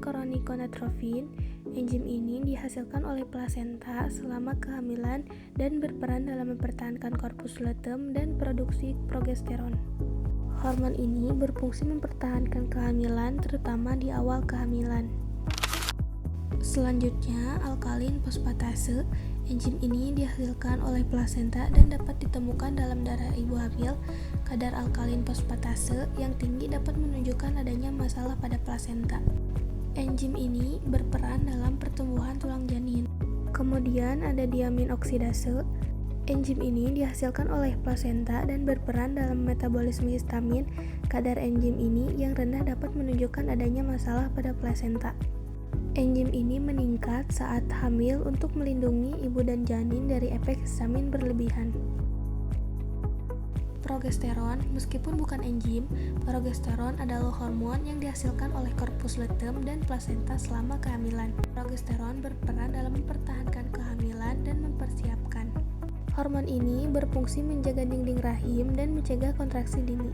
koronikonatropin. Enzim ini dihasilkan oleh plasenta selama kehamilan dan berperan dalam mempertahankan korpus luteum dan produksi progesteron. Hormon ini berfungsi mempertahankan kehamilan, terutama di awal kehamilan. Selanjutnya, alkalin fosfatase. Enzim ini dihasilkan oleh plasenta dan dapat ditemukan dalam darah ibu hamil. Kadar alkalin fosfatase yang tinggi dapat menunjukkan adanya masalah pada plasenta. Enzim ini berperan dalam pertumbuhan tulang janin. Kemudian ada diamin oksidase. Enzim ini dihasilkan oleh plasenta dan berperan dalam metabolisme histamin. Kadar enzim ini yang rendah dapat menunjukkan adanya masalah pada plasenta. Enzim ini meningkat saat hamil untuk melindungi ibu dan janin dari efek histamin berlebihan. Progesteron, meskipun bukan enzim, progesteron adalah hormon yang dihasilkan oleh korpus luteum dan plasenta selama kehamilan. Progesteron berperan dalam mempertahankan kehamilan dan mempersiapkan. Hormon ini berfungsi menjaga dinding rahim dan mencegah kontraksi dini.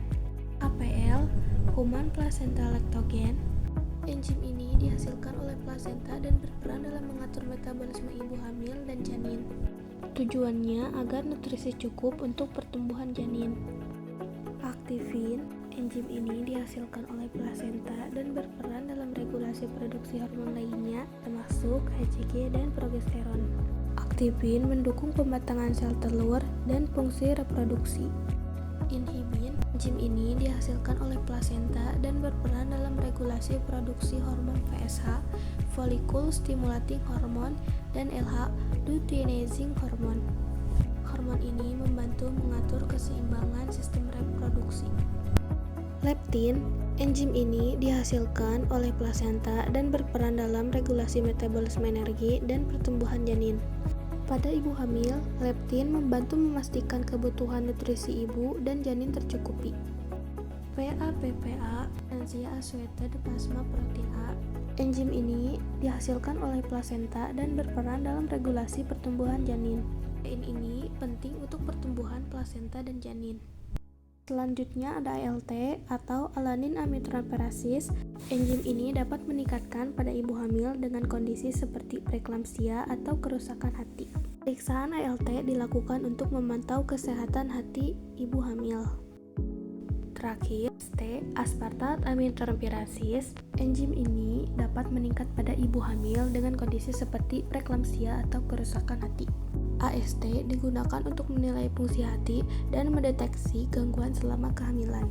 HPL, Human Placental Lactogen. Enzim ini dihasilkan oleh plasenta dan berperan dalam mengatur metabolisme ibu hamil dan janin. Tujuannya agar nutrisi cukup untuk pertumbuhan janin. Aktifin, enzim ini dihasilkan oleh plasenta dan berperan dalam regulasi produksi hormon lainnya, termasuk HCG dan progesteron. Aktifin mendukung pembentangan sel telur dan fungsi reproduksi. Inhibin, enzim ini dihasilkan oleh plasenta dan berperan dalam regulasi produksi hormon FSH, follicle stimulating hormone, dan LH, luteinizing hormone. Hormon ini membantu mengatur keseimbangan sistem reproduksi. Leptin, enzim ini dihasilkan oleh plasenta dan berperan dalam regulasi metabolisme energi dan pertumbuhan janin. Pada ibu hamil, leptin membantu memastikan kebutuhan nutrisi ibu dan janin tercukupi. PAPPA, Panacea Associated Plasma Protein A. Enzim ini dihasilkan oleh plasenta dan berperan dalam regulasi pertumbuhan janin. Protein ini penting untuk pertumbuhan plasenta dan janin. Selanjutnya ada ALT atau alanin aminotransferasis. Enzim ini dapat meningkatkan pada ibu hamil dengan kondisi seperti preeklamsia atau kerusakan hati. Pemeriksaan ALT dilakukan untuk memantau kesehatan hati ibu hamil. Terakhir, aspartat aminotransferasis. Enzim ini dapat meningkat pada ibu hamil dengan kondisi seperti preeklamsia atau kerusakan hati. AST digunakan untuk menilai fungsi hati dan mendeteksi gangguan selama kehamilan.